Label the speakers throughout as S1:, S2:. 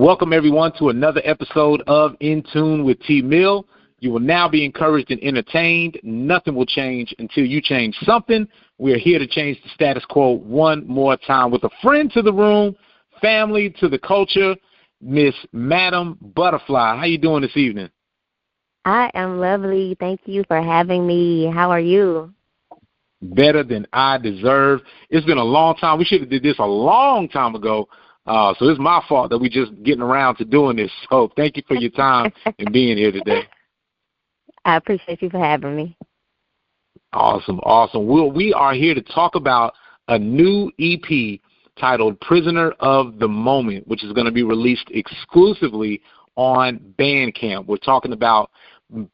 S1: Welcome, everyone, to another episode of In Tune with tmill. You will now be encouraged and entertained. Nothing will change until you change something. We are here to change the status quo one more time with a friend to the room, family to the culture, Miss Madam Butterfly. How you doing this evening?
S2: I am lovely. Thank you for having me. How are you?
S1: Better than I deserve. It's been a long time. We should have did this a long time ago. So it's my fault that we just getting around to doing this. So thank you for your time and being here today.
S2: I appreciate you for having me.
S1: Awesome. We are here to talk about a new EP titled Prisoner of the Moment, which is going to be released exclusively on Bandcamp. We're talking about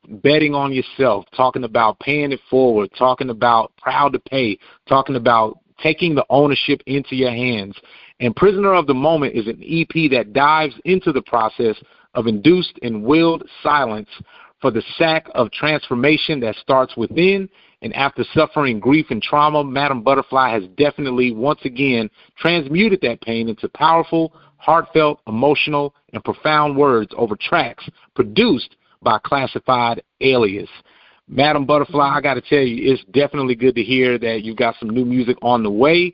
S1: betting on yourself, talking about paying it forward, talking about proud to pay, talking about taking the ownership into your hands. And Prisoner of the Moment is an EP that dives into the process of induced and willed silence for the sack of transformation that starts within. And after suffering grief and trauma, Madam Butterfly has definitely once again transmuted that pain into powerful, heartfelt, emotional, and profound words over tracks produced by Classified Alias. Madam Butterfly, I got to tell you, it's definitely good to hear that you got some new music on the way.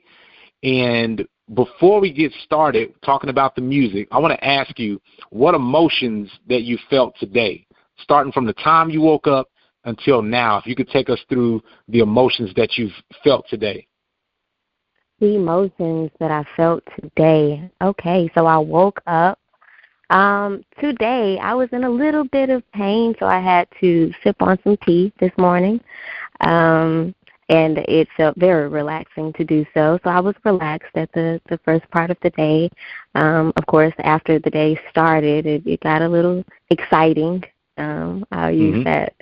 S1: And before we get started talking about the music, I want to ask you what emotions that you felt today, starting from the time you woke up until now. If you could take us through the emotions that you've felt today.
S2: The emotions that I felt today. Okay, so I woke up. Today I was in a little bit of pain, so I had to sip on some tea this morning. And it felt very relaxing to do so. So I was relaxed at the first part of the day. Of course, after the day started, it got a little exciting. I'll use that.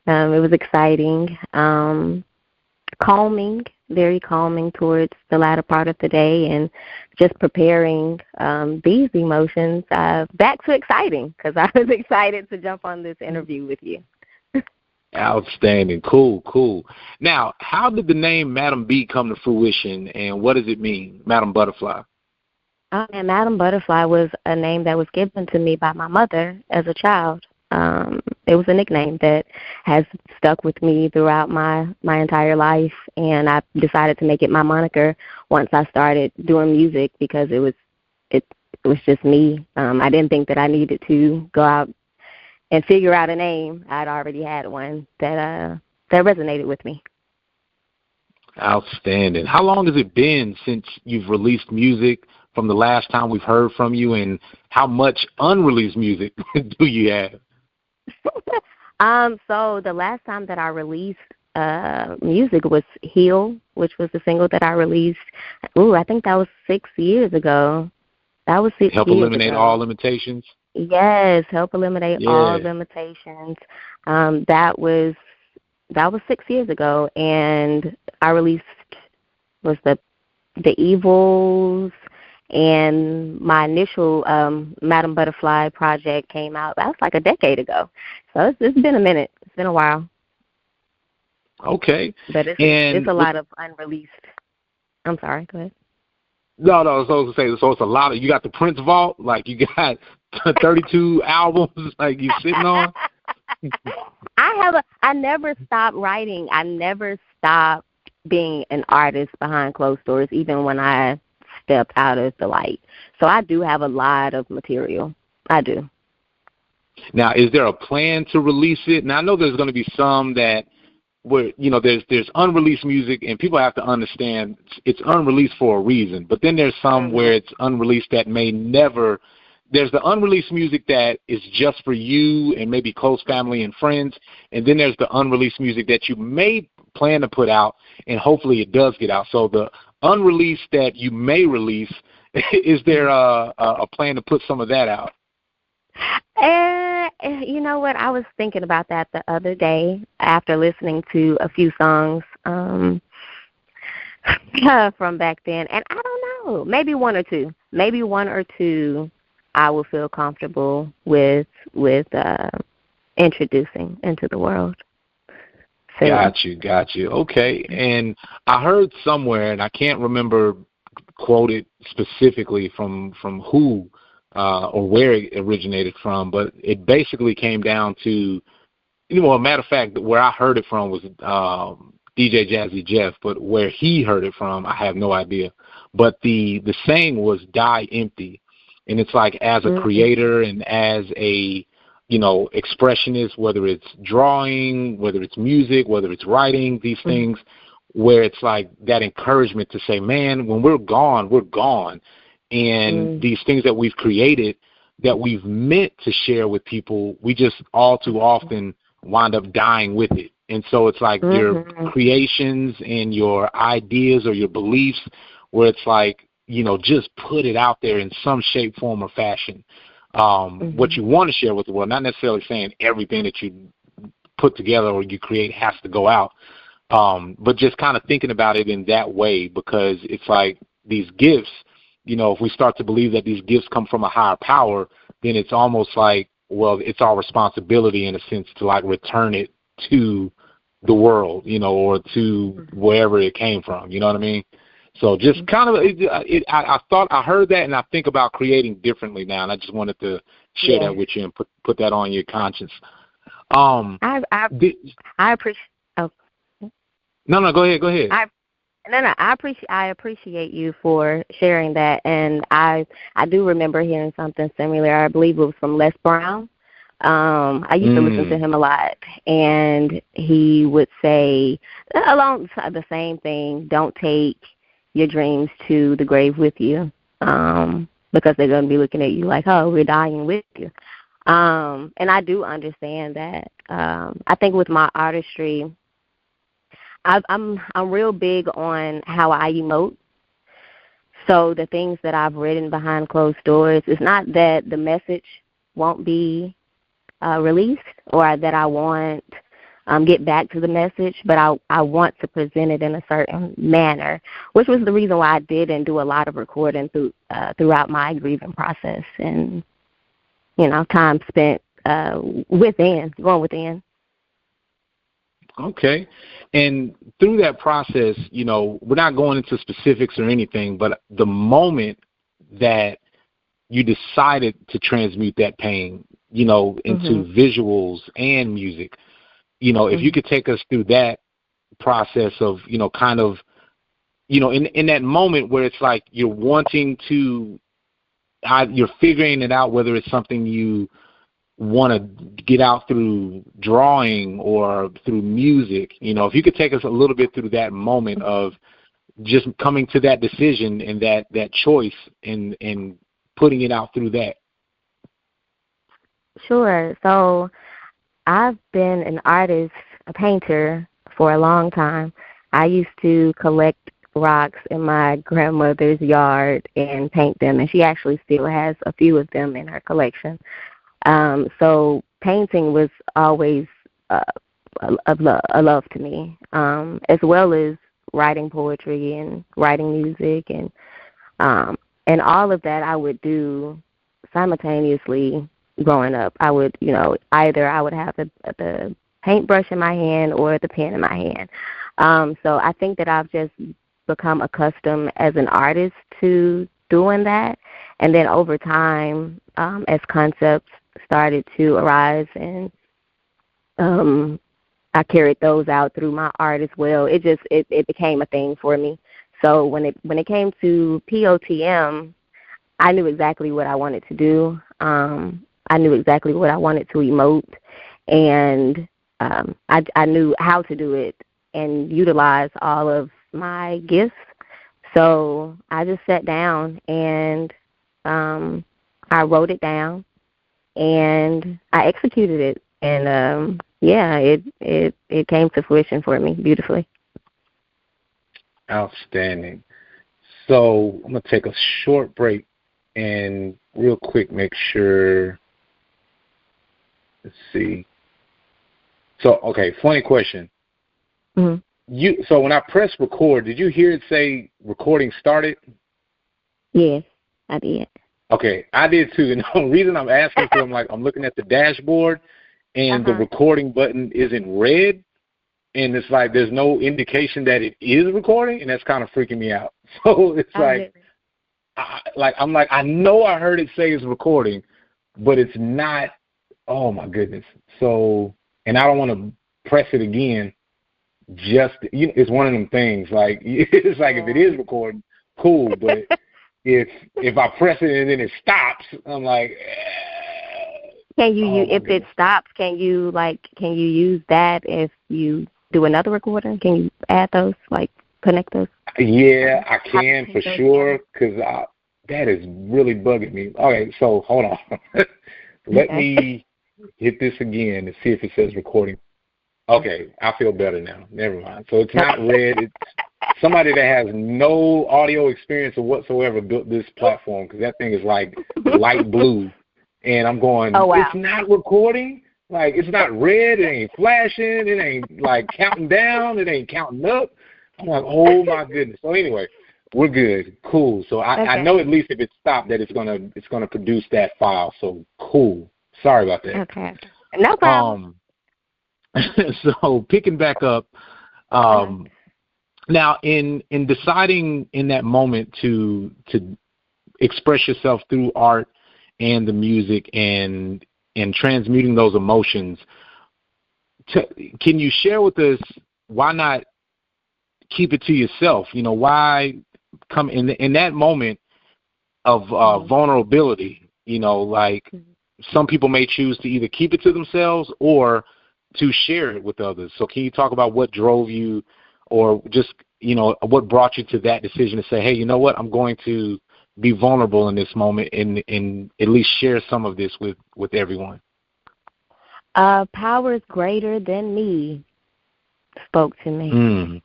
S2: It was exciting, calming, very calming towards the latter part of the day, and just preparing these emotions back to exciting, because I was excited to jump on this interview with you.
S1: Outstanding. Cool. Now, how did the name Madam B come to fruition, and what does it mean, Madam Butterfly?
S2: And Madam Butterfly was a name that was given to me by my mother as a child. It was a nickname that has stuck with me throughout my entire life, and I decided to make it my moniker once I started doing music, because it was just me. I didn't think that I needed to go out and figure out a name. I'd already had one that resonated with me.
S1: Outstanding. How long has it been since you've released music from the last time we've heard from you, and how much unreleased music do you have?
S2: So the last time that I released music was Heal, which was the single that I released. I think that was 6 years ago. That was 6 years ago.
S1: Help Eliminate All Limitations?
S2: Yes, Help Eliminate All Limitations. That was 6 years ago, and I released the Evils, and my initial Madam Butterfly project came out. That was like a decade ago, so it's been a minute. It's been a while.
S1: Okay,
S2: but it's a lot of unreleased. I'm sorry. Go ahead.
S1: No, I was supposed to say, so it's a lot of, you got the Prince Vault, like you got 32 albums, like you sitting on?
S2: I never stopped writing. I never stopped being an artist behind closed doors, even when I stepped out of the light. So I do have a lot of material. I do.
S1: Now, is there a plan to release it? Now, I know there's going to be some that where, there's unreleased music, and people have to understand it's unreleased for a reason. But then there's some where it's unreleased that may never. There's the unreleased music that is just for you and maybe close family and friends, and then there's the unreleased music that you may plan to put out, and hopefully it does get out. So the unreleased that you may release, is there a plan to put some of that out?
S2: You know what? I was thinking about that the other day after listening to a few songs from back then, and I don't know, maybe one or two I will feel comfortable with introducing into the world. So,
S1: Got you. Okay, and I heard somewhere, and I can't remember quoted specifically from who, or where it originated from, but it basically came down to, a matter of fact, where I heard it from was DJ Jazzy Jeff, but where he heard it from, I have no idea. But the saying was "die empty," and it's like, as a creator and as a expressionist, whether it's drawing, whether it's music, whether it's writing, these things, where it's like that encouragement to say, man, when we're gone, we're gone. And these things that we've created, that we've meant to share with people, we just all too often wind up dying with it. And so it's like your creations and your ideas or your beliefs, where it's like, just put it out there in some shape, form, or fashion. What you want to share with the world, not necessarily saying everything that you put together or you create has to go out, but just kind of thinking about it in that way, because it's like these gifts, if we start to believe that these gifts come from a higher power, then it's almost like, well, it's our responsibility in a sense to like return it to the world, or to wherever it came from. You know what I mean? So just kind of, I thought I heard that, and I think about creating differently now, and I just wanted to share that with you and put that on your conscience.
S2: I appreciate. Oh.
S1: No, go ahead.
S2: I appreciate you for sharing that, and I do remember hearing something similar. I believe it was from Les Brown. I used to listen to him a lot, and he would say along the same thing: don't take your dreams to the grave with you, because they're going to be looking at you like, oh, we're dying with you. And I do understand that. I think with my artistry, I'm real big on how I emote. So the things that I've written behind closed doors, it's not that the message won't be released or that I won't get back to the message, but I want to present it in a certain manner, which was the reason why I didn't do a lot of recording throughout my grieving process, and time spent going within.
S1: Okay. And through that process, we're not going into specifics or anything, but the moment that you decided to transmute that pain, into visuals and music, if you could take us through that process of, kind of, in that moment where it's like you're wanting to, you're figuring it out, whether it's something you want to get out through drawing or through music, if you could take us a little bit through that moment of just coming to that decision and that choice and putting it out through that.
S2: Sure. So I've been an artist, a painter, for a long time. I used to collect rocks in my grandmother's yard and paint them, and she actually still has a few of them in her collection. So painting was always a love to me, as well as writing poetry and writing music, and all of that I would do simultaneously growing up. I would, either I would have the paintbrush in my hand or the pen in my hand. So I think that I've just become accustomed as an artist to doing that. And then over time, as concepts started to arise, and I carried those out through my art as well, it became a thing for me. So when it came to POTM, I knew exactly what I wanted to do. I knew exactly what I wanted to emote, and I knew how to do it and utilize all of my gifts. So I just sat down and I wrote it down and I executed it, and it came to fruition for me beautifully.
S1: Outstanding. So I'm going to take a short break and real quick make sure. Let's see. So, okay, funny question. Mm-hmm. So when I pressed record, did you hear it say recording started?
S2: Yes, I did.
S1: Okay, I did too. And the reason I'm asking for, I'm looking at the dashboard, and the recording button is in red, and it's like there's no indication that it is recording, and that's kind of freaking me out. So it's I know I heard it say it's recording, but it's not. Oh my goodness. So, and I don't want to press it again. It's one of them things. Like it's like if it is recording, cool. But if I press it and then it stops, I'm like.
S2: Can you if it stops? Can you use that if you do another recording? Can you add those, like connect those?
S1: Yeah, I can for sure, because that is really bugging me. Okay, so hold on. Let me hit this again and see if it says recording. Okay, I feel better now. Never mind. So it's not red. It's somebody that has no audio experience or whatsoever built this platform, because that thing is like light blue. And I'm going,
S2: oh, wow.
S1: It's not recording? Like, it's not red. It ain't flashing. It ain't, like, counting down. It ain't counting up. I'm like, oh, my goodness. So, anyway, we're good. Cool. So, I know at least if it stopped that it's gonna produce that file. So, cool. Sorry about that.
S2: Okay. No problem.
S1: So, picking back up, now, in deciding in that moment to express yourself through art and the music and transmuting those emotions, can you share with us why not keep it to yourself? Why come in that moment of vulnerability? Like some people may choose to either keep it to themselves or to share it with others. So can you talk about what drove you, or just what brought you to that decision to say, hey, you know what, I'm going to be vulnerable in this moment and at least share some of this with everyone?
S2: Powers greater than me spoke to me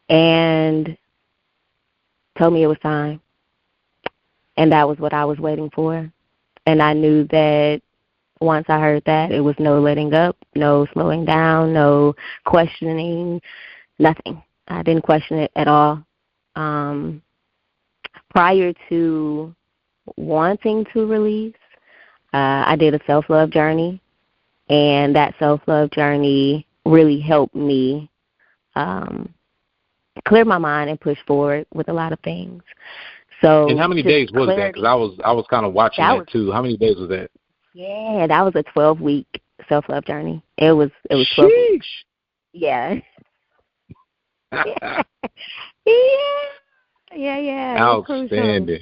S2: and told me it was time. And that was what I was waiting for. And I knew that once I heard that, it was no letting up, no slowing down, no questioning, nothing. I didn't question it at all. Prior to wanting to release, I did a self-love journey, and that self-love journey really helped me clear my mind and push forward with a lot of things. So,
S1: and how many days was that? Because I was kind of watching that too. How many days was that?
S2: Yeah, that was a 12-week self-love journey. It was 12 weeks. Yeah. Yeah.
S1: Outstanding.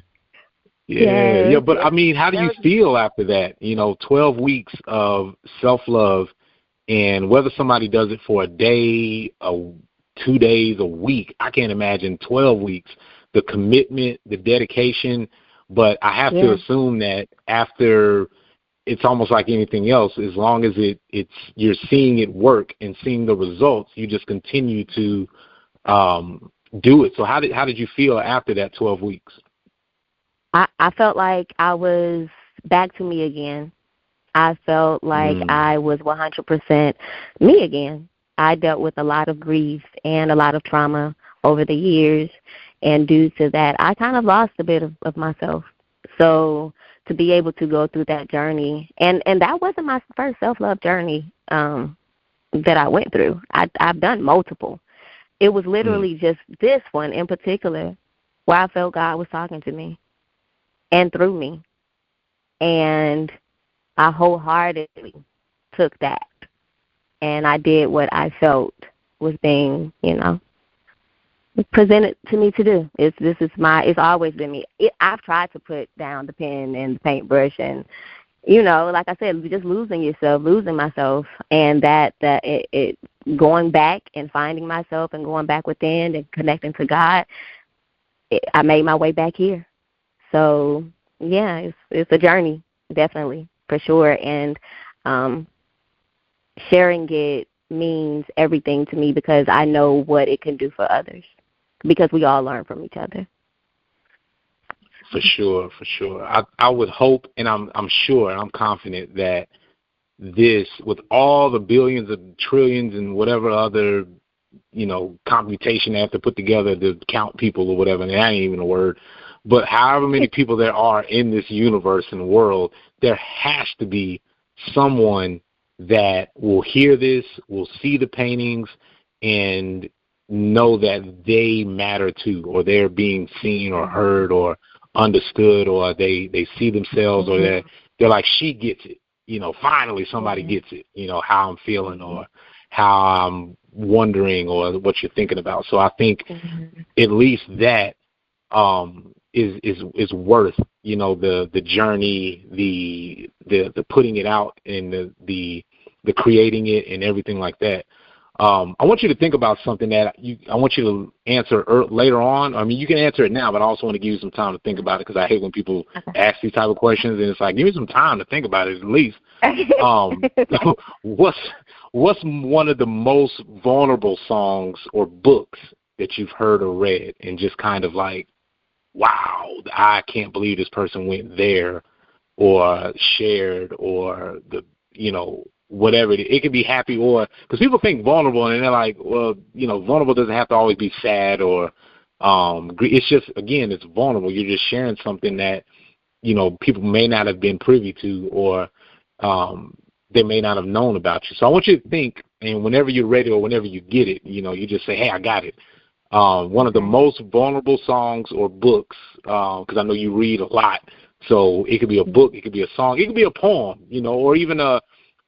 S1: Yeah. But I mean, how do you feel after that? 12 weeks of self-love, and whether somebody does it for a day, 2 days, a week, I can't imagine 12 weeks. The commitment, the dedication, but I have to assume that after, it's almost like anything else. As long as it's you're seeing it work and seeing the results, you just continue to do it. So how did you feel after that 12 weeks?
S2: I felt like I was back to me again. I felt like I was 100% me again. I dealt with a lot of grief and a lot of trauma over the years, and due to that, I kind of lost a bit of myself. So to be able to go through that journey, and that wasn't my first self-love journey that I went through. I've done multiple. It was literally just this one in particular where I felt God was talking to me and through me. And I wholeheartedly took that. And I did what I felt was being, presented to me to do. It's always been me. I've tried to put down the pen and the paintbrush and, like I said, just losing myself, and that it going back and finding myself and going back within and connecting to God, I made my way back here. So, yeah, it's a journey, definitely, for sure. And sharing it means everything to me because I know what it can do for others, because we all learn from each other.
S1: For sure. I would hope, and I'm sure, and I'm confident that this, with all the billions of trillions and whatever other, computation they have to put together to count people or whatever, and that ain't even a word, but however many people there are in this universe and world, there has to be someone that will hear this, will see the paintings, and know that they matter too, or they're being seen or heard or understood, or they see themselves, or they're like, she gets it. Finally somebody gets it, how I'm feeling or how I'm wondering or what you're thinking about. So I think at least that is worth, the journey, the putting it out and the creating it and everything like that. I want you to think about something that I want you to answer later on. I mean, you can answer it now, but I also want to give you some time to think about it, because I hate when people ask these type of questions, and it's like, give me some time to think about it at least. What's one of the most vulnerable songs or books that you've heard or read and just kind of like, wow, I can't believe this person went there or shared or whatever it could be happy, or because people think vulnerable and they're like, well, vulnerable doesn't have to always be sad or it's just, again, it's vulnerable. You're just sharing something that people may not have been privy to, or they may not have known about you. So I want you to think, and whenever you're ready or whenever you get it, you just say, hey, I got it. One of the most vulnerable songs or books, because I know you read a lot, so it could be a book, it could be a song, it could be a poem, or even a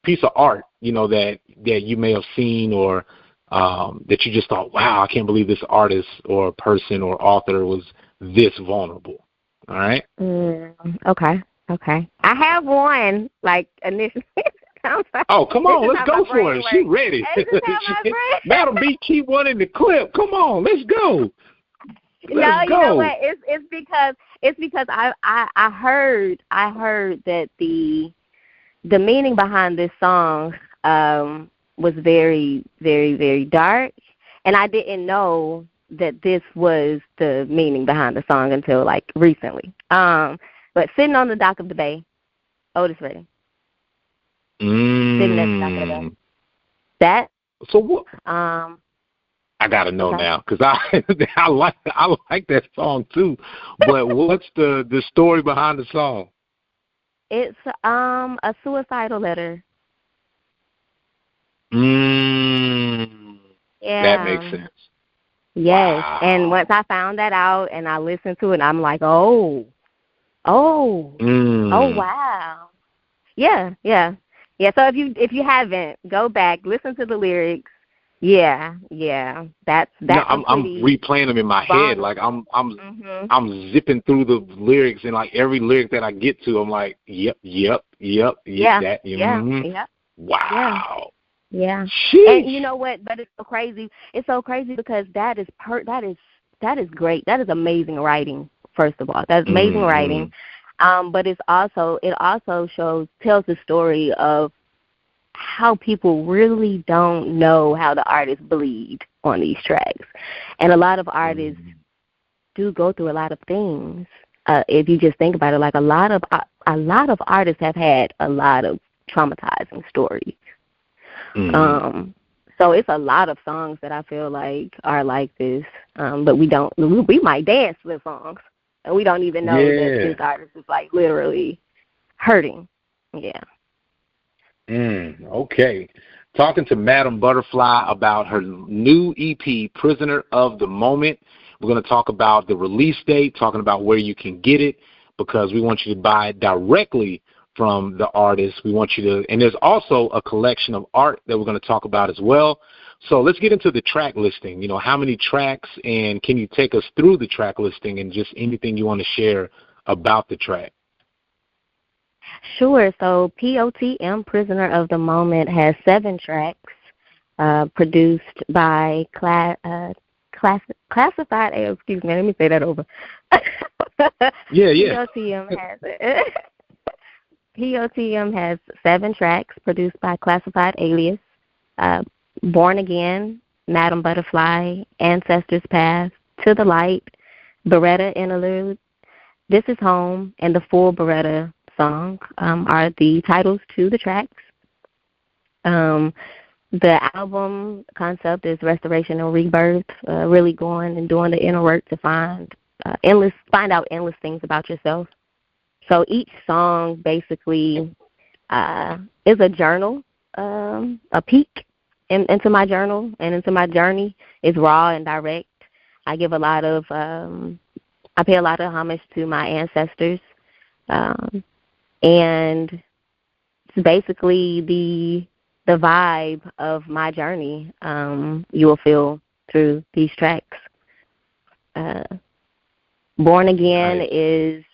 S1: piece of art, that you may have seen, or that you just thought, wow, I can't believe this artist or person or author was this vulnerable. All right?
S2: Okay. I have one, like, initially.
S1: Oh, come on, let's go for it. She ready. Madam B, keep one in the clip. Come on, let's go.
S2: Let's go. You know what? It's because I heard that the meaning behind this song was very, very, very dark, and I didn't know that this was the meaning behind the song until like recently. But Sitting on the Dock of the Bay, Otis Redding. Sitting at the dock of the bay. That. So
S1: what? I gotta know now, because I like that song too. But what's the story behind the song?
S2: It's a suicidal letter. Yeah.
S1: That makes sense.
S2: Yes.
S1: Wow.
S2: And once I found that out and I listened to it, I'm like, oh wow. Yeah. So if you haven't, go back, listen to the lyrics. Yeah. That's.
S1: I'm replaying them in my head. Like I'm zipping through the lyrics, and like every lyric that I get to, I'm like, yep. That. Wow.
S2: Yeah.
S1: Sheesh.
S2: And you know what? But it's so crazy. It's so crazy because that is great. That is amazing writing. First of all, that's amazing writing. But it also tells the story of how people really don't know how the artists bleed on these tracks, and a lot of artists do go through a lot of things. If you just think about it, like a lot of artists have had a lot of traumatizing stories. So it's a lot of songs that I feel like are like this, but we might dance to the songs, and we don't even know that this artist is like literally hurting. Yeah.
S1: Okay. Talking to Madam Butterfly about her new EP, Prisoner of the Moment. We're going to talk about the release date, talking about where you can get it, because we want you to buy it directly from the artist. We want you to, and there's also a collection of art that we're going to talk about as well. So let's get into the track listing. How many tracks, and can you take us through the track listing and just anything you want to share about the track?
S2: Sure. So POTM, Prisoner of the Moment, has 7 tracks produced by Classified Alias. Excuse me, let me say that over.
S1: Yeah.
S2: POTM has 7 tracks produced by Classified Alias, Born Again, Madam Butterfly, Ancestors Path, To the Light, Beretta Interlude, This Is Home, and the full Beretta song are the titles to the tracks. The album concept is restoration and rebirth, really going and doing the inner work to find out endless things about yourself. So each song basically is a journal, a peek into my journal and into my journey is raw and direct. I give a lot of I pay a lot of homage to my ancestors, and it's basically the vibe of my journey. You will feel through these tracks. Born Again is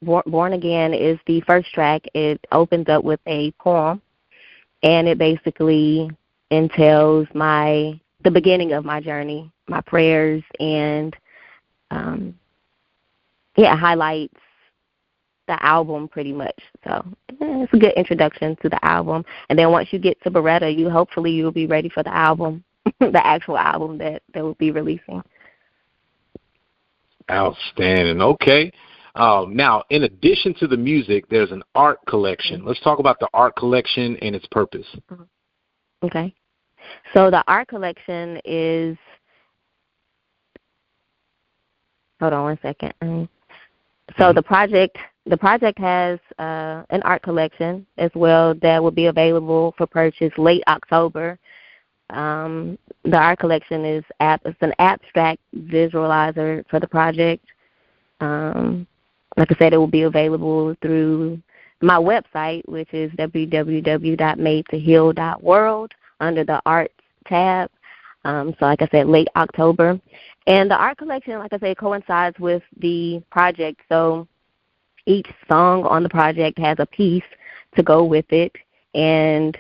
S2: the first track. It opens up with a poem, and it basically entails the beginning of my journey, my prayers, and highlights the album pretty much. So it's a good introduction to the album. And then once you get to Beretta, you'll be ready for the album, the actual album that we'll be releasing.
S1: Outstanding. Okay. Now, in addition to the music, there's an art collection. Let's talk about the art collection and its purpose.
S2: Okay. So the art collection is, hold on one second. So the project has an art collection as well that will be available for purchase late October. The art collection is it's an abstract visualizer for the project. Like I said, it will be available through my website, which is www.madetoheal.world under the arts tab. So like I said, late October. And the art collection, like I said, coincides with the project. So each song on the project has a piece to go with it. And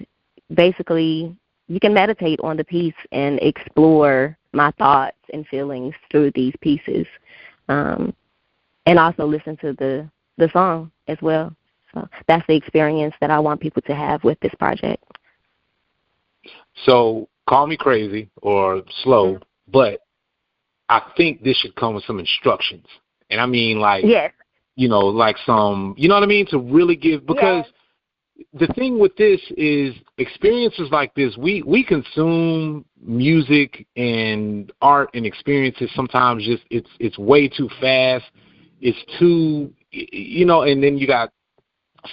S2: basically, you can meditate on the piece and explore my thoughts and feelings through these pieces. And also listen to the song as well. So that's the experience that I want people to have with this project.
S1: So call me crazy or slow, but I think this should come with some instructions. And I mean, like,
S2: yes.
S1: Like some, you know what I mean, to really give, because the thing with this is experiences like this, we consume music and art and experiences sometimes just it's way too fast. It's too, and then you got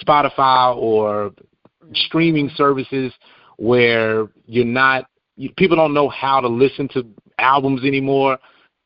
S1: Spotify or streaming services where people don't know how to listen to albums anymore.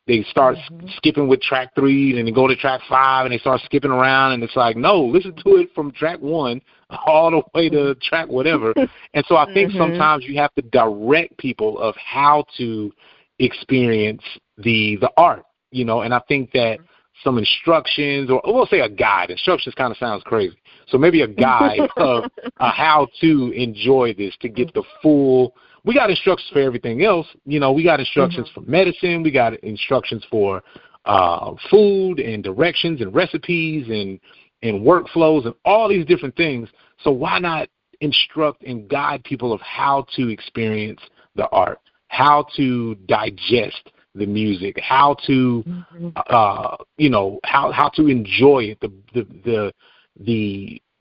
S1: They start skipping with track 3 and they go to track 5 and they start skipping around, and it's like, no, listen to it from track 1 all the way to track whatever. And so I think sometimes you have to direct people of how to experience the art, and I think that some instructions, or we'll say a guide. Instructions kind of sounds crazy. So maybe a guide of how to enjoy this, to get the full. We got instructions for everything else. We got instructions for medicine. We got instructions for food and directions and recipes and workflows and all these different things. So why not instruct and guide people of how to experience the art, how to digest the music, how to how to enjoy it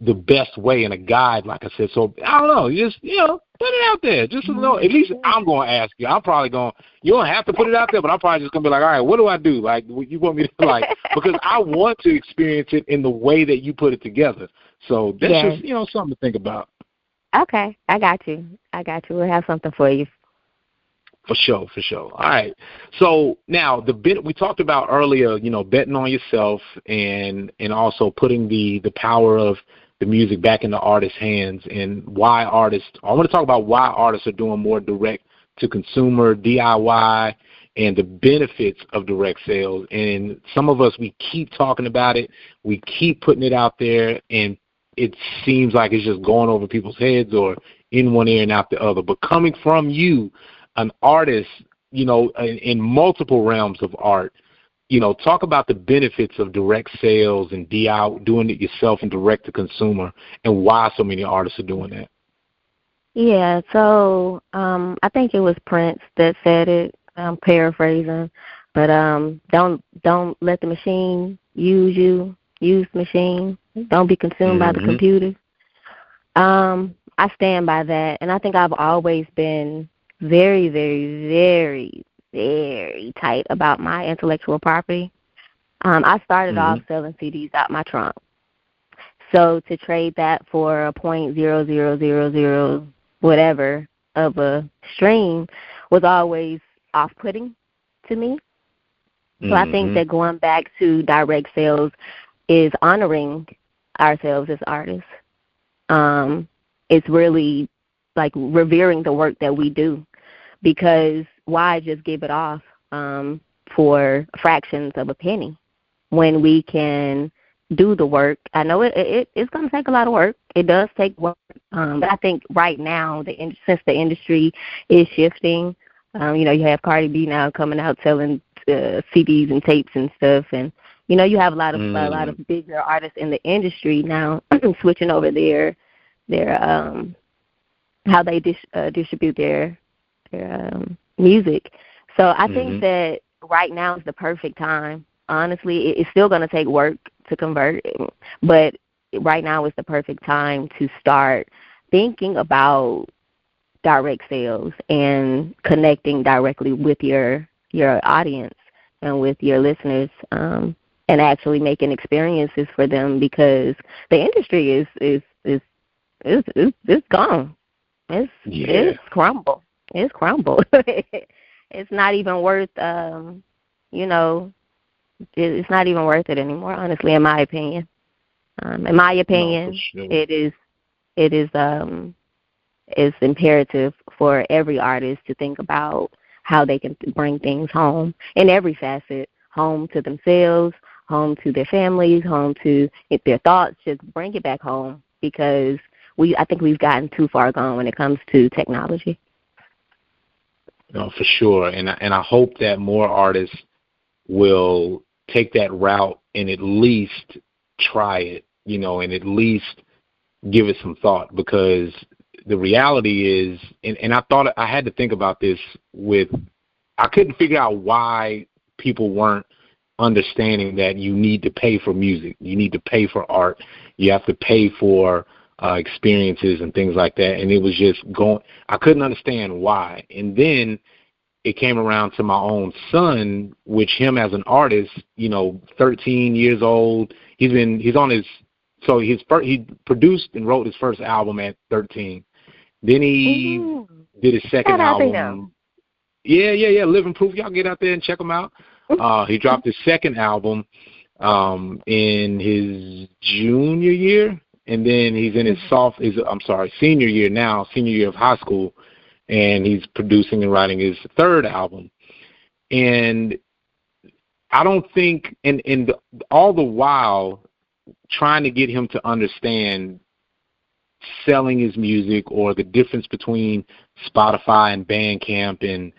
S1: the best way in a guide, like I said. So I don't know, just put it out there. Just at least I'm going to ask you. I'm probably going. You don't have to put it out there, but I'm probably just going to be like, all right, what do I do? Like, you want me to because I want to experience it in the way that you put it together. So that's just something to think about.
S2: Okay, I got you. We'll have something for you.
S1: For sure. All right. So now we talked about earlier, betting on yourself and also putting the power of the music back in the artist's hands, and I want to talk about why artists are doing more direct to consumer DIY and the benefits of direct sales. And some of us, we keep talking about it. We keep putting it out there, and it seems like it's just going over people's heads or in one ear and out the other. But coming from you, an artist, in multiple realms of art, talk about the benefits of direct sales and doing it yourself and direct to consumer, and why so many artists are doing that.
S2: Yeah, so I think it was Prince that said it. I'm paraphrasing, but don't let the machine use you. Use the machine. Don't be consumed by the computer. I stand by that, and I think I've always been very, very, very, very tight about my intellectual property. I started off selling CDs out my trunk. So to trade that for a .0000 whatever of a stream was always off-putting to me. So I think that going back to direct sales is honoring ourselves as artists. It's really like revering the work that we do, because why just give it off for fractions of a penny when we can do the work? I know it's going to take a lot of work. It does take work. But I think right now, since the industry is shifting, you have Cardi B now coming out selling CDs and tapes and stuff, and you have a lot of bigger artists in the industry now switching over their how they distribute their music. So I think that right now is the perfect time. Honestly, it's still going to take work to convert, but right now is the perfect time to start thinking about direct sales and connecting directly with your audience and with your listeners, and actually making experiences for them, because the industry is gone. It's crumbled. It's crumbled. It's not even worth it's not even worth it anymore, honestly, in my opinion.
S1: Sure.
S2: It's imperative for every artist to think about how they can bring things home in every facet, home to themselves, home to their families, home to their thoughts. Just bring it back home, because I think we've gotten too far gone when it comes to technology.
S1: No, for sure. And I hope that more artists will take that route and at least try it, and at least give it some thought, because the reality is, and I thought I had to think about this I couldn't figure out why people weren't understanding that you need to pay for music. You need to pay for art. You have to pay for experiences and things like that. And it was just I couldn't understand why. And then it came around to my own son, which him as an artist, 13 years old, he produced and wrote his first album at 13. Then he did his second album. Yeah, Living Proof. Y'all get out there and check him out. He dropped his second album in his junior year, and then he's in his senior year now, senior year of high school, and he's producing and writing his third album. And I don't think, and all the while trying to get him to understand selling his music or the difference between Spotify and Bandcamp, and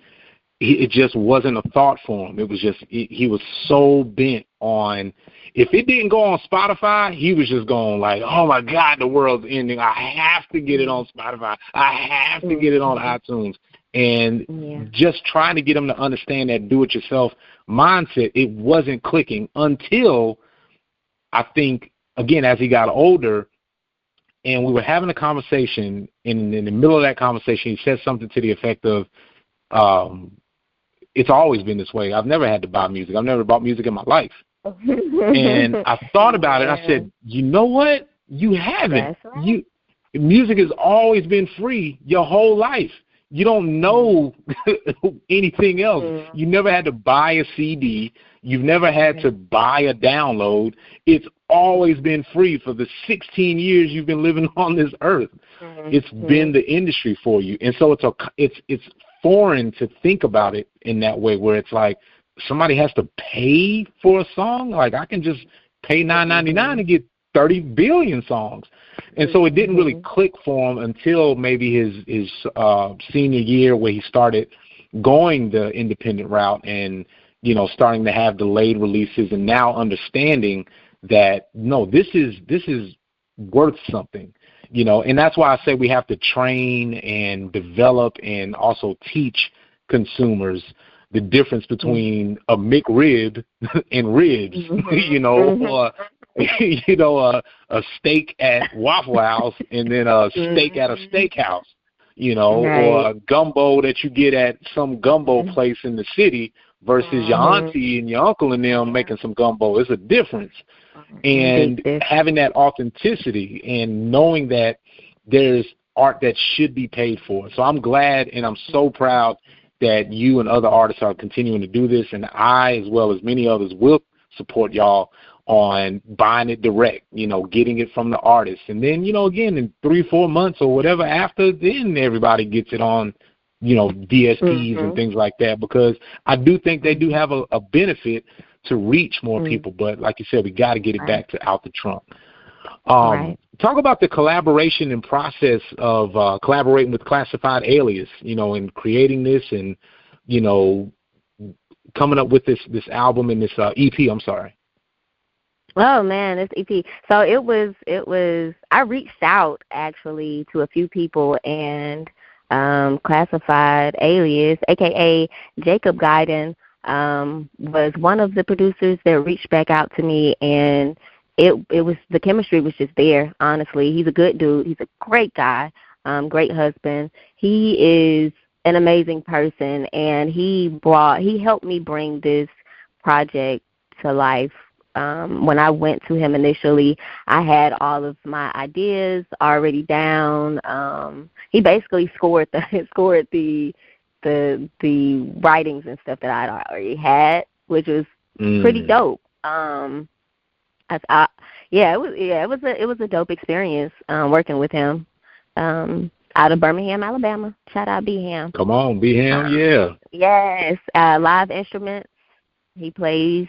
S1: it just wasn't a thought for him. It was just, he was so bent on, if it didn't go on Spotify, he was just going like, oh my God, the world's ending. I have to get it on Spotify. I have to get it on iTunes. And just trying to get him to understand that do-it-yourself mindset, it wasn't clicking until, I think, again, as he got older, and we were having a conversation, and in the middle of that conversation, he said something to the effect of, it's always been this way. I've never had to buy music. I've never bought music in my life. And I thought about it. I said, you know what? You haven't. Right. Music has always been free your whole life. You don't know anything else. You never had to buy a CD. You've never had to buy a download. It's always been free for the 16 years you've been living on this earth. It's been the industry for you. And so it's foreign to think about it in that way, where it's like somebody has to pay for a song. Like, I can just pay $9.99 to get 30 billion songs. And so it didn't really click for him until maybe his senior year, where he started going the independent route and, starting to have delayed releases, and now understanding that, no, this is worth something, and that's why I say we have to train and develop and also teach consumers the difference between a McRib and ribs, or a steak at Waffle House and then a steak at a steakhouse, or a gumbo that you get at some gumbo place in the city versus your auntie and your uncle and them making some gumbo. It's a difference. And having that authenticity and knowing that there's art that should be paid for. So I'm glad and I'm so proud that you and other artists are continuing to do this, and I, as well as many others, will support y'all on buying it direct, getting it from the artist. And then, again, in 3-4 months or whatever after, then everybody gets it on, DSPs and things like that, because I do think they do have a benefit to reach more people. But like you said, we got to get it back to out the trunk. Talk about the collaboration and process of collaborating with Classified Alias, and creating this and, coming up with this album and this EP. I'm sorry.
S2: Oh man, this EP. So it was. I reached out actually to a few people, and Classified Alias, aka Jacob Guyden, was one of the producers that reached back out to me, and it was, the chemistry was just there. Honestly, he's a good dude. He's a great guy, great husband. He is an amazing person, and he helped me bring this project to life. When I went to him initially, I had all of my ideas already down. He basically scored the writings and stuff that I'd already had, which was pretty dope. It was a dope experience working with him. Out of Birmingham, Alabama. Shout out B-Ham.
S1: Come on, B-Ham, yeah.
S2: Yes, live instruments. He plays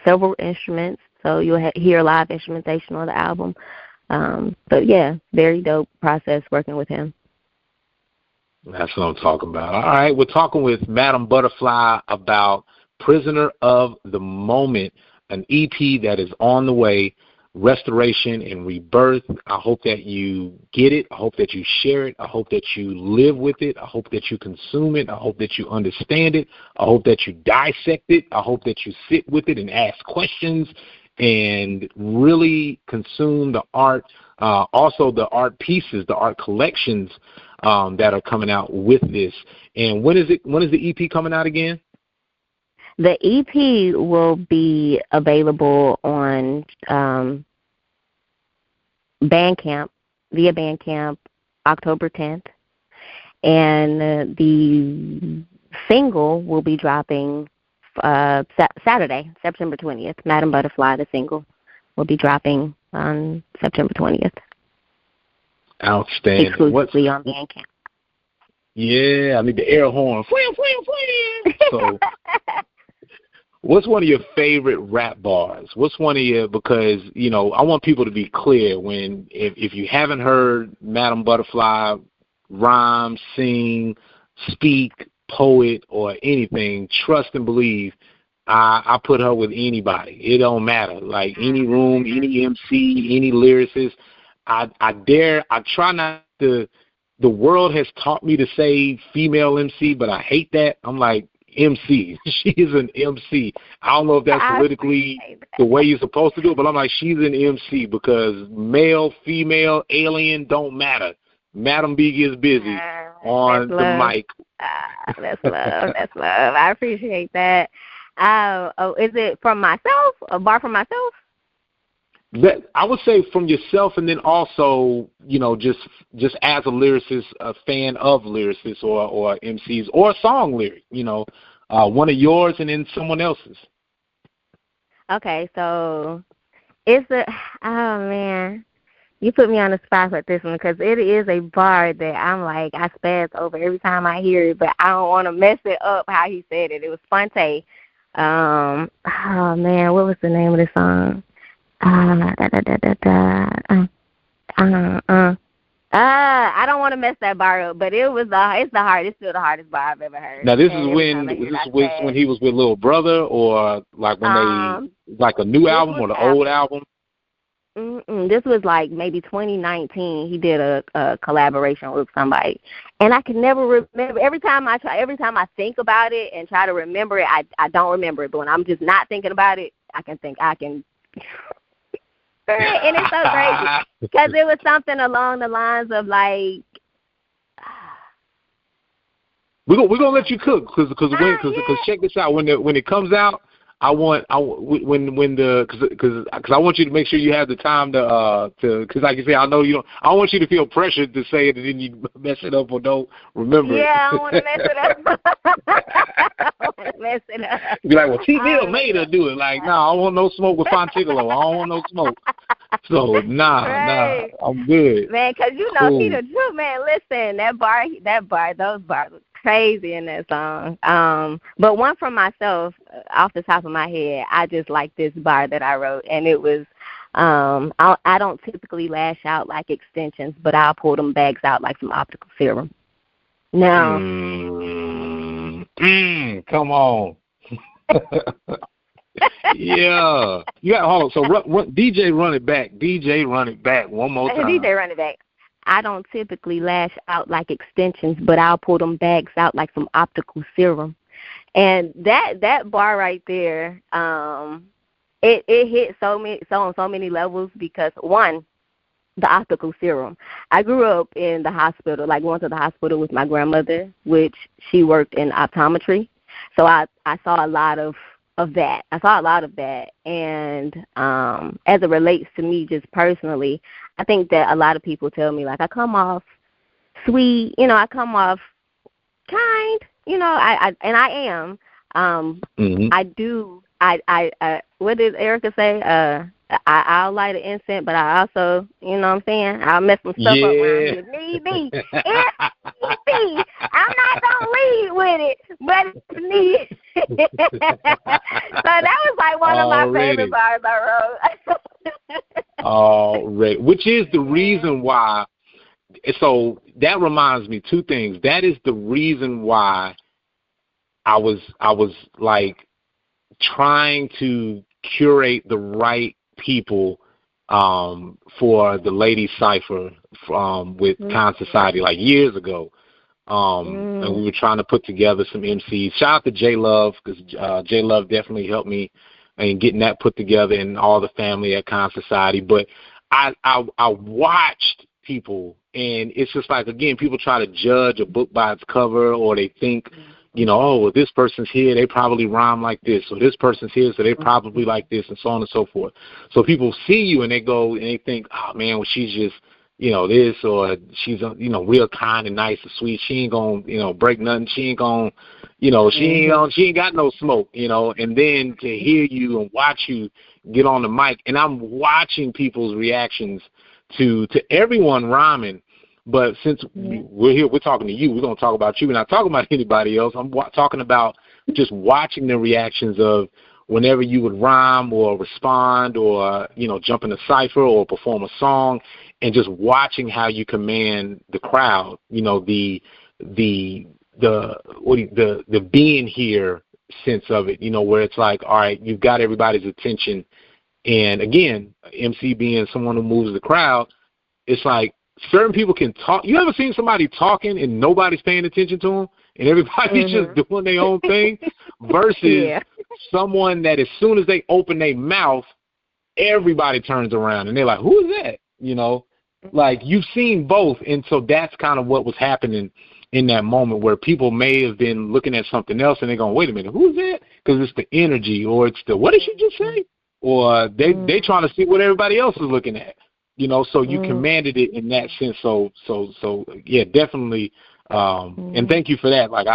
S2: several instruments, so you'll hear live instrumentation on the album. But yeah, very dope process working with him.
S1: That's what I'm talking about. All right, we're talking with Madam Butterfly about Prisoner of the Moment, an EP that is on the way, restoration and rebirth. I hope that you get it. I hope that you share it. I hope that you live with it. I hope that you consume it. I hope that you understand it. I hope that you dissect it. I hope that you sit with it and ask questions and really consume the art, also the art pieces, the art collections that are coming out with this. And when is the EP coming out again?
S2: The EP will be available on Bandcamp, via Bandcamp, October 10th. And the single will be dropping Saturday, September 20th. Madam Butterfly, the single, will be dropping on September 20th.
S1: Outstanding.
S2: Exclusively on Bandcamp.
S1: Yeah, I need the air horn. So, what's one of your favorite rap bars? What's one of your, because, I want people to be clear if you haven't heard Madam Butterfly rhyme, sing, speak, poet, or anything, trust and believe, I put her with anybody. It don't matter. Like any room, any MC, any lyricist. I try not to, the world has taught me to say female MC, but I hate that. I'm like, MC. She is an MC. I don't know if that's politically the way you're supposed to do it, but I'm like, she's an MC because male, female, alien don't matter. Madam B gets busy on the mic.
S2: That's love. That's love. I appreciate that. Is it from myself? A bar from myself?
S1: That I would say from yourself, and then also, just as a lyricist, a fan of lyricists or MCs or a song lyric, one of yours and then someone else's.
S2: Okay, so oh man, you put me on the spot with this one because it is a bar that I'm like, I spaz over every time I hear it, but I don't want to mess it up how he said it. It was Fonte. Oh man, what was the name of the song? I don't want to mess that bar up, but it's still the hardest bar I've ever heard.
S1: Now this is when he was with Lil Brother, or like when they like a new album or the old album.
S2: This was like maybe 2019. He did a collaboration with somebody, and I can never remember. Every time I think about it and try to remember it, I don't remember it. But when I'm just not thinking about it, I can. And it's so crazy because it was something along the lines of like,
S1: we're gonna let you cook because check this out, when it comes out, because I want you to make sure you have the time to because like you say, I know you don't. I don't want you to feel pressured to say it and then you mess it up or don't remember it.
S2: Yeah, I don't want to mess it up. I don't want to mess it up.
S1: Be like, well, tmill made her do it. Like, nah, I don't want no smoke with Fontigolo. I don't want no smoke. So nah, I'm good.
S2: Man, because you know he the truth, man. Listen, those bars was crazy in that song. But one from myself, off the top of my head, I just like this bar that I wrote, and it was, I don't typically lash out like extensions, but I'll pull them bags out like some optical serum. Now,
S1: come on. Yeah. Hold on. So DJ run it back. DJ run it back one more time.
S2: DJ run it back. I don't typically lash out like extensions, but I'll pull them bags out like some optical serum. And that bar right there, it hit on so many levels because, one, the optical serum. I grew up in the hospital, like going to the hospital with my grandmother, which she worked in optometry. So I saw a lot of that. And as it relates to me just personally, I think that a lot of people tell me, like, I come off sweet, I come off kind, and I am. I do. What did Erica say? I'll light an incense, but I also, what I'm saying? I'll mess some stuff up around here. Need me. If need be. I'm not going to lead with it, but it's needed. So that was like one of my favorite bars I wrote.
S1: Already. Which is the reason why, so that reminds me two things. That is the reason why I was like trying to curate the right people for the Lady Cipher with Con Society like years ago. And we were trying to put together some MCs. Shout out to J Love, because J Love definitely helped me in getting that put together and all the family at Con Society. But I watched people, and it's just like, again, people try to judge a book by its cover, or they think, oh, well, this person's here, they probably rhyme like this, or this person's here, so they probably like this, and so on and so forth. So people see you and they go and they think, oh man, well, she's just, this, or she's, real kind and nice and sweet. She ain't gonna, break nothing. She ain't gonna, she ain't got no smoke, and then to hear you and watch you get on the mic, and I'm watching people's reactions to everyone rhyming. But since we're here, we're talking to you, we're going to talk about you. We're not talking about anybody else. I'm talking about just watching the reactions of whenever you would rhyme or respond or, jump in a cipher or perform a song, and just watching how you command the crowd, the being here sense of it, where it's like, all right, you've got everybody's attention. And again, MC being someone who moves the crowd, it's like, certain people can talk. You ever seen somebody talking and nobody's paying attention to them, and everybody's just doing their own thing, versus someone that as soon as they open their mouth, everybody turns around and they're like, who is that? Like, you've seen both. And so that's kind of what was happening in that moment, where people may have been looking at something else and they're going, wait a minute, who's that? Because it's the energy, or it's the, what did she just say? Or they trying to see what everybody else is looking at. So you commanded it in that sense. So yeah, definitely. And thank you for that. Like,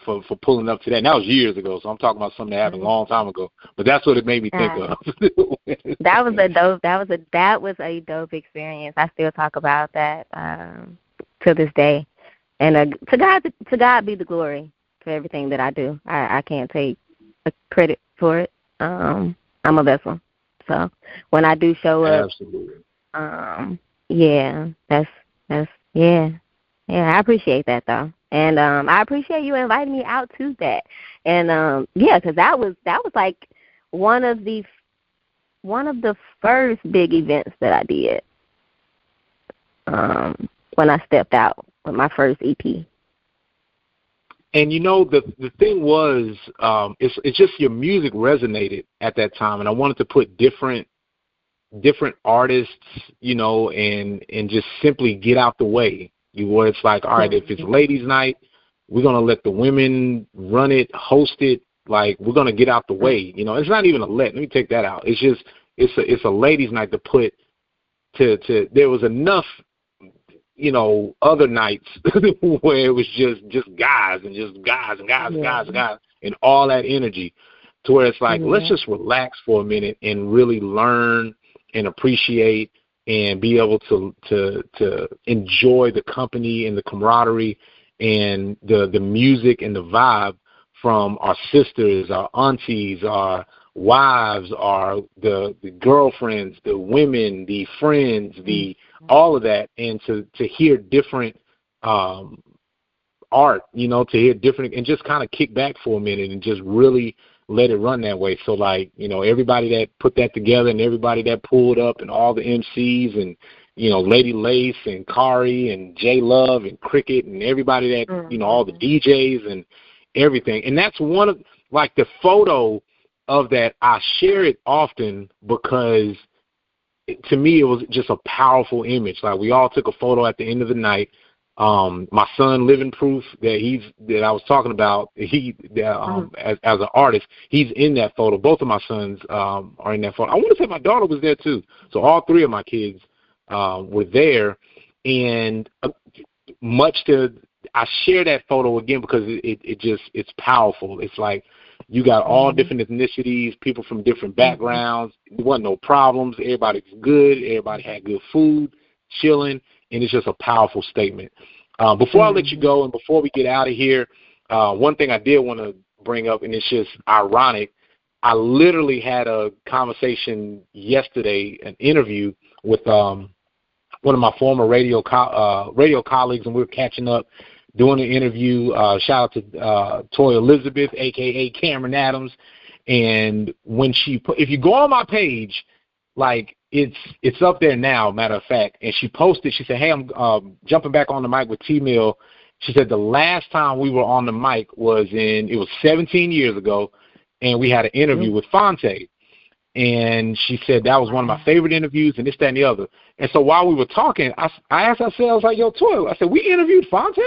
S1: for pulling up to that. And that was years ago. So I'm talking about something that happened a long time ago. But that's what it made me think of.
S2: That was a dope experience. I still talk about that to this day. And to God be the glory for everything that I do. I can't take credit for it. I'm a vessel. So when I do show up,
S1: absolutely.
S2: I appreciate that though, and I appreciate you inviting me out to that, and because that was like one of the first big events that I did when I stepped out with my first EP.
S1: And the thing was, it's just your music resonated at that time, and I wanted to put different artists, and just simply get out the way. Where it's like, all right, if it's ladies' night, we're going to let the women run it, host it, Like, we're going to get out the way. You know, it's not even a let me take that out. It's just, it's a ladies' night to put, there was enough, you know, other nights where it was just guys and just guys and guys and guys and guys and all that energy, to where it's like, let's just relax for a minute and really learn and appreciate and be able to enjoy the company and the camaraderie and the music and the vibe from our sisters, our aunties, our wives, the girlfriends, the women, the friends, all of that, and to hear different art, you know, to hear different, and just kind of kick back for a minute and just really let it run that way. So, like, you know, everybody that put that together and everybody that pulled up and all the MCs and, you know, Lady Lace and Kari and J Love and Cricket and everybody that, you know, all the DJs and everything. And that's one of, like, the photo of that, I share it often because to me it was just a powerful image. Like, we all took a photo at the end of the night. My son, Living Proof, that I was talking about, as an artist, he's in that photo. Both of my sons are in that photo. I want to say my daughter was there too. So all three of my kids were there, and I share that photo again because it's powerful. It's like you got all different ethnicities, people from different backgrounds. There wasn't no problems. Everybody was good. Everybody had good food, chilling. And it's just a powerful statement. Before I let you go and before we get out of here, one thing I did want to bring up, and it's just ironic, I literally had a conversation yesterday, an interview with one of my former radio colleagues, and we were catching up, doing an interview. Shout out to Toy Elizabeth, a.k.a. Cameron Adams. And when if you go on my page, like, it's up there now, matter of fact. And she posted, she said, hey, I'm jumping back on the mic with tmill. She said the last time we were on the mic was 17 yeyears ago, and we had an interview with Fonte. And she said that was one of my favorite interviews, and this, that, and the other. And so while we were talking, I asked her, I was like, yo, Toy, I said, we interviewed Fonte?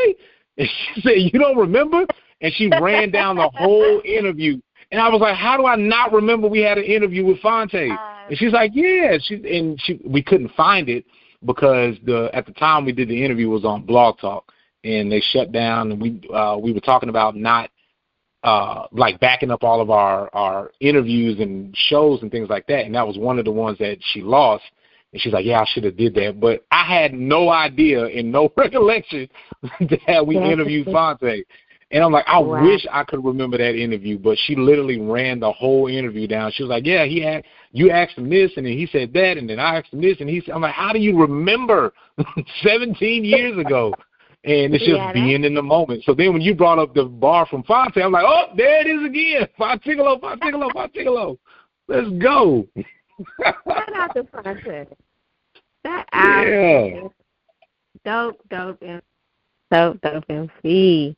S1: And she said, you don't remember? And she ran down the whole interview. And I was like, how do I not remember we had an interview with Fonte? And she's like, yeah. We couldn't find it because at the time we did the interview was on Blog Talk, and they shut down. And we were talking about not like backing up all of our interviews and shows and things like that. And that was one of the ones that she lost. And she's like, yeah, I should have did that. But I had no idea and no recollection that we interviewed Fonte. And I'm like, I wish I could remember that interview, but she literally ran the whole interview down. She was like, yeah, you asked him this, and then he said that, and then I asked him this, and he said, I'm like, how do you remember 17 years ago? And it's just being in the moment. So then when you brought up the bar from Fonte, I'm like, oh, there it is again. Fontigolo. Let's go.
S2: Shout out to Fonte. That album. Dope MC.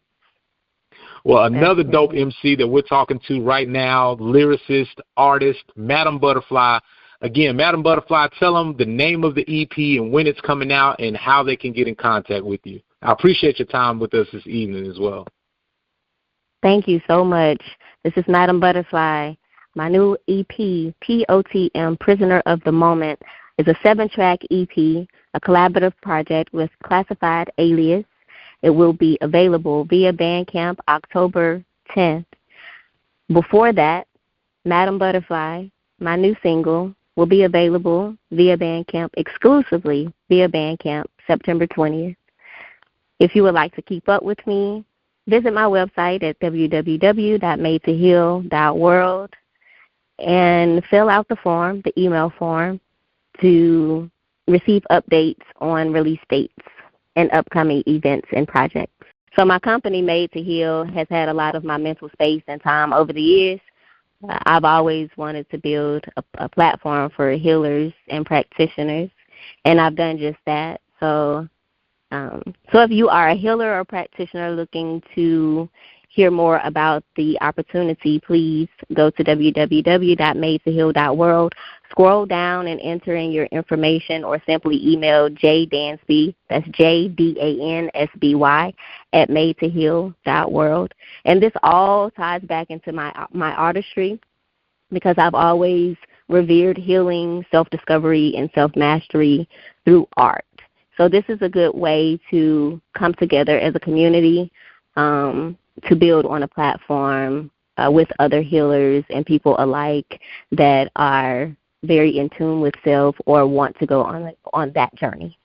S1: Well, another dope MC that we're talking to right now, lyricist, artist, Madam Butterfly. Again, Madam Butterfly, tell them the name of the EP and when it's coming out and how they can get in contact with you. I appreciate your time with us this evening as well.
S2: Thank you so much. This is Madam Butterfly. My new EP, POTM, Prisoner of the Moment, is a 7-track EP, a collaborative project with Classified Alias. It will be available via Bandcamp October 10th. Before that, Madam Butterfly, my new single, will be available via Bandcamp, exclusively via Bandcamp, September 20th. If you would like to keep up with me, visit my website at www.madetoheal.world and fill out the email form, to receive updates on release dates and upcoming events and projects. So my company, Made to Heal, has had a lot of my mental space and time over the years. I've always wanted to build a platform for healers and practitioners, and I've done just that. So if you are a healer or practitioner looking to hear more about the opportunity, please go to www.madetoheal.world. Scroll down and enter in your information, or simply email jdansby, that's JDANSBY, at madetoheal.world. And this all ties back into my artistry, because I've always revered healing, self-discovery, and self-mastery through art. So this is a good way to come together as a community, to build on a platform with other healers and people alike that are very in tune with self or want to go on that journey.